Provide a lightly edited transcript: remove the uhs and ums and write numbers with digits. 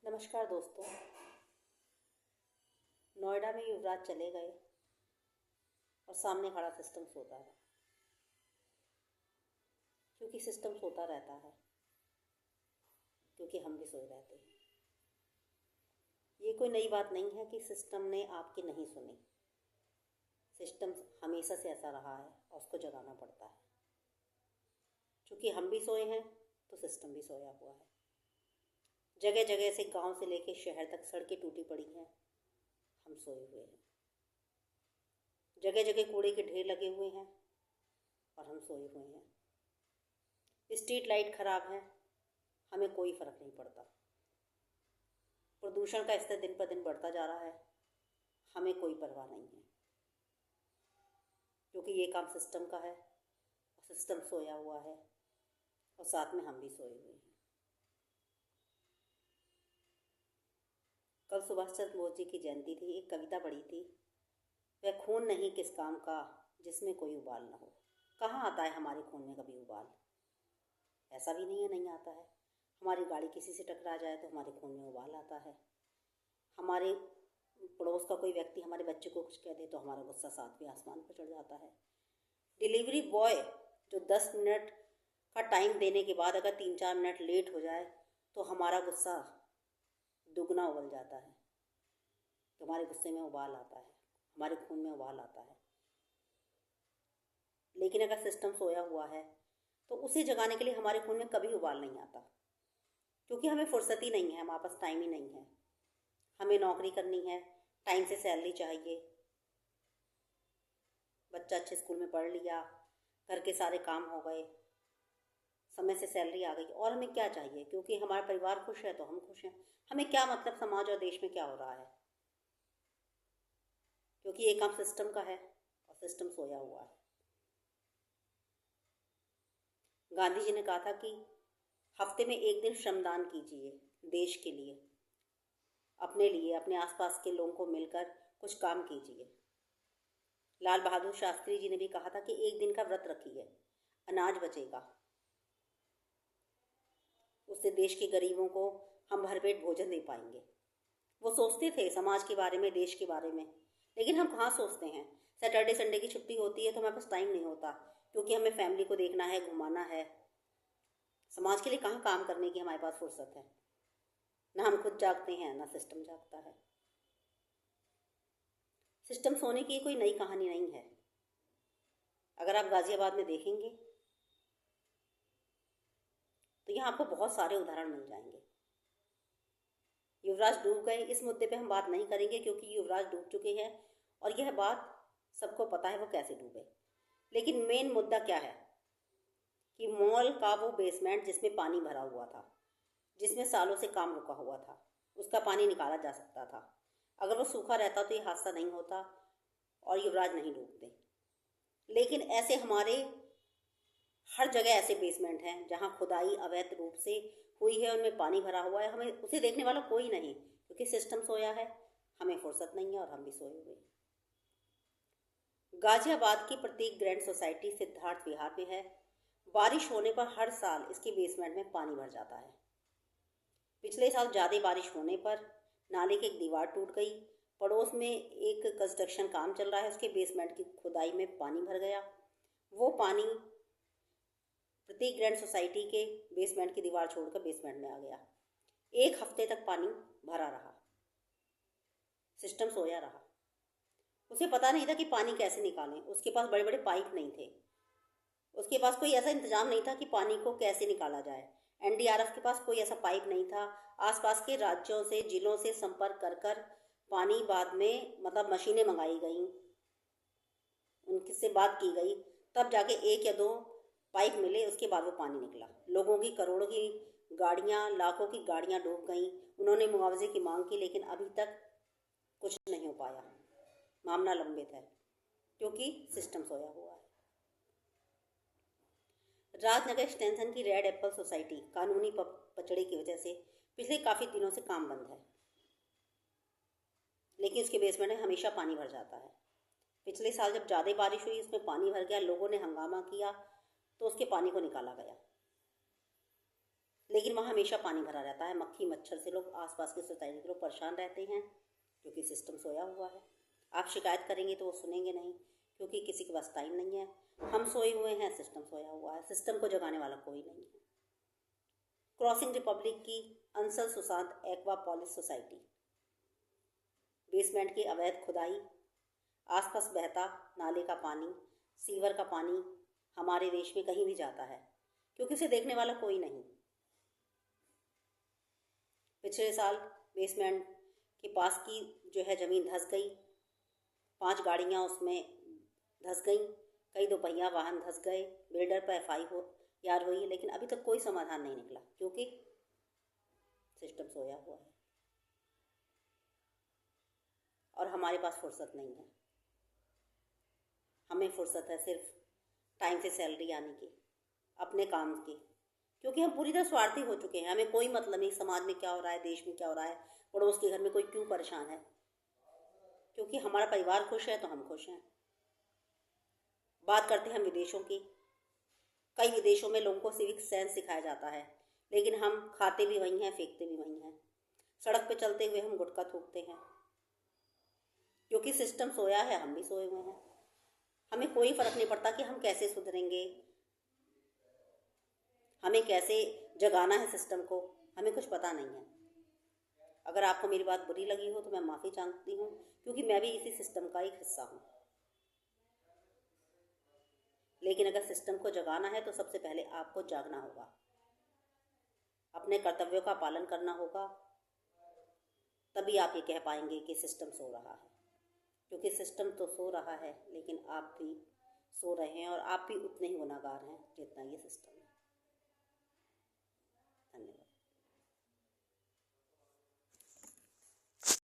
नमस्कार दोस्तों। नोएडा में युवराज चले गए और सामने खड़ा सिस्टम सोता रहा, क्योंकि सिस्टम सोता रहता है, क्योंकि हम भी सोए रहते हैं। ये कोई नई बात नहीं है कि सिस्टम ने आपकी नहीं सुनी। सिस्टम हमेशा से ऐसा रहा है और उसको जगाना पड़ता है। क्योंकि हम भी सोए हैं तो सिस्टम भी सोया हुआ है। जगह जगह से, गांव से लेकर शहर तक सड़कें टूटी पड़ी हैं, हम सोए हुए हैं। जगह जगह कूड़े के ढेर लगे हुए हैं और हम सोए हुए हैं। स्ट्रीट लाइट खराब है, हमें कोई फर्क नहीं पड़ता। प्रदूषण का स्तर दिन पर दिन बढ़ता जा रहा है, हमें कोई परवाह नहीं है, क्योंकि ये काम सिस्टम का है और सिस्टम सोया हुआ है और साथ में हम भी सोए हुए हैं। कल सुभाष चंद्र बोस जी की जयंती थी। एक कविता पढ़ी थी, वह खून नहीं किस काम का जिसमें कोई उबाल न हो। कहाँ आता है हमारे खून में कभी उबाल? ऐसा भी नहीं है नहीं आता है। हमारी गाड़ी किसी से टकरा जाए तो हमारे खून में उबाल आता है। हमारे पड़ोस का कोई व्यक्ति हमारे बच्चे को कुछ कह दे तो हमारा गुस्सा सातवें आसमान पर चढ़ जाता है। डिलीवरी बॉय जो 10 मिनट का टाइम देने के बाद अगर 3-4 मिनट लेट हो जाए तो हमारा गुस्सा दुगना उबल जाता है। तो हमारे गुस्से में उबाल आता है, हमारे खून में उबाल आता है। लेकिन अगर सिस्टम सोया हुआ है तो उसे जगाने के लिए हमारे खून में कभी उबाल नहीं आता, क्योंकि हमें फुर्सत ही नहीं है, हमारे पास टाइम ही नहीं है। हमें नौकरी करनी है, टाइम से सैलरी चाहिए, बच्चा अच्छे स्कूल में पढ़ लिया, घर के सारे काम हो गए, समय से सैलरी आ गई, और हमें क्या चाहिए? क्योंकि हमारा परिवार खुश है तो हम खुश हैं। हमें क्या मतलब समाज और देश में क्या हो रहा है, क्योंकि ये काम सिस्टम का है और सिस्टम सोया हुआ है। गांधी जी ने कहा था कि हफ्ते में एक दिन श्रमदान कीजिए, देश के लिए, अपने लिए, अपने आसपास के लोगों को मिलकर कुछ काम कीजिए। लाल बहादुर शास्त्री जी ने भी कहा था कि एक दिन का व्रत रखिए, अनाज बचेगा, उससे देश के गरीबों को हम भरपेट भोजन दे पाएंगे। वो सोचते थे समाज के बारे में, देश के बारे में, लेकिन हम कहाँ सोचते हैं। सैटरडे संडे की छुट्टी होती है तो हमारे पास टाइम नहीं होता, क्योंकि हमें फैमिली को देखना है, घुमाना है। समाज के लिए कहाँ काम करने की हमारे पास फुर्सत है? ना हम खुद जागते हैं, ना सिस्टम जागता है। सिस्टम सोने की कोई नई कहानी नहीं है। अगर आप गाजियाबाद में देखेंगे तो यहाँ आपको बहुत सारे उदाहरण मिल जाएंगे। युवराज डूब गए, इस मुद्दे पे हम बात नहीं करेंगे, क्योंकि युवराज डूब चुके हैं और यह बात सबको पता है वो कैसे डूबे। लेकिन मेन मुद्दा क्या है कि मॉल का वो बेसमेंट जिसमें पानी भरा हुआ था, जिसमें सालों से काम रुका हुआ था, उसका पानी निकाला जा सकता था। अगर वो सूखा रहता तो ये हादसा नहीं होता और युवराज नहीं डूबते। लेकिन ऐसे हमारे हर जगह ऐसे बेसमेंट हैं जहाँ खुदाई अवैध रूप से हुई है, उनमें पानी भरा हुआ है, हमें उसे देखने वाला कोई नहीं, क्योंकि सिस्टम सोया है, हमें फुर्सत नहीं है और हम भी सोए हुए हैं। गाजियाबाद की प्रतीक ग्रैंड सोसाइटी सिद्धार्थ विहार में है। बारिश होने पर हर साल इसके बेसमेंट में पानी भर जाता है। पिछले साल ज़्यादा बारिश होने पर नाले की एक दीवार टूट गई। पड़ोस में एक कंस्ट्रक्शन काम चल रहा है, उसके बेसमेंट की खुदाई में पानी भर गया। वो पानी प्रतीक ग्रैंड सोसाइटी के बेसमेंट की दीवार छोड़कर बेसमेंट में आ गया। 1 हफ्ते तक पानी भरा रहा, सिस्टम सोया रहा। उसे पता नहीं था कि पानी कैसे निकालें, उसके पास बड़े बड़े पाइप नहीं थे, उसके पास कोई ऐसा इंतजाम नहीं था कि पानी को कैसे निकाला जाए। एनडीआरएफ के पास कोई ऐसा पाइप नहीं था। आसपास के राज्यों से, जिलों से संपर्क कर कर पानी बाद में, मतलब मशीनें मंगाई गई, उनसे बात की गई, तब जाके 1 या 2 पाइप मिले, उसके बाद वो पानी निकला। लोगों की करोड़ों की गाड़ियाँ, लाखों की गाड़ियाँ डूब गईं। उन्होंने मुआवजे की मांग की, लेकिन अभी तक कुछ नहीं हो पाया, मामला लंबित है, क्योंकि सिस्टम सोया हुआ है। राजनगर एक्सटेंशन की रेड एप्पल सोसाइटी कानूनी पचड़े की वजह से पिछले काफ़ी दिनों से काम बंद है, लेकिन उसके बेसमेंट में हमेशा पानी भर जाता है। पिछले साल जब ज़्यादा बारिश हुई, उसमें पानी भर गया, लोगों ने हंगामा किया तो उसके पानी को निकाला गया। लेकिन वहाँ हमेशा पानी भरा रहता है। मक्खी मच्छर से लोग, आसपास की सोसाइटी के लोग परेशान रहते हैं क्योंकि सिस्टम सोया हुआ है। आप शिकायत करेंगे तो वो सुनेंगे नहीं, क्योंकि किसी के पास टाइम नहीं है। हम सोए हुए हैं, सिस्टम सोया हुआ है, सिस्टम को जगाने वाला कोई नहीं है। क्रॉसिंग रिपब्लिक की Ansal Sushant Aqua Polis society. Basement की अवैध खुदाई, आसपास बहता नाले का पानी, सीवर का पानी हमारे देश में कहीं भी जाता है क्योंकि उसे देखने वाला कोई नहीं। पिछले साल बेसमेंट के पास की जो है ज़मीन धंस गई, 5 गाड़ियाँ उसमें धंस गईं, कई दोपहिया वाहन धंस गए। बिल्डर पर FIR हुई, लेकिन अभी तक कोई समाधान नहीं निकला क्योंकि सिस्टम सोया हुआ है और हमारे पास फुर्सत नहीं है। हमें फुर्सत है सिर्फ टाइम से सैलरी आने की, अपने काम की, क्योंकि हम पूरी तरह स्वार्थी हो चुके हैं। हमें कोई मतलब नहीं समाज में क्या हो रहा है, देश में क्या हो रहा है, पड़ोस के घर में कोई क्यों परेशान है, क्योंकि हमारा परिवार खुश है तो हम खुश हैं। बात करते हैं हम विदेशों की। कई विदेशों में लोगों को सिविक सेंस सिखाया जाता है, लेकिन हम खाते भी वही हैं, फेंकते भी वही हैं। सड़क पे चलते हुए हम गुटखा थूकते हैं क्योंकि सिस्टम सोया है, हम भी सोए हुए हैं। हमें कोई फ़र्क नहीं पड़ता कि हम कैसे सुधरेंगे, हमें कैसे जगाना है सिस्टम को, हमें कुछ पता नहीं है। अगर आपको मेरी बात बुरी लगी हो तो मैं माफ़ी चाहती हूँ, क्योंकि मैं भी इसी सिस्टम का एक हिस्सा हूँ। लेकिन अगर सिस्टम को जगाना है तो सबसे पहले आपको जागना होगा, अपने कर्तव्यों का पालन करना होगा, तभी आप ये कह पाएंगे कि सिस्टम सो रहा है। क्योंकि सिस्टम तो सो रहा है, लेकिन आप भी सो रहे हैं और आप भी उतने ही गुनहगार हैं जितना ये सिस्टम है। धन्यवाद।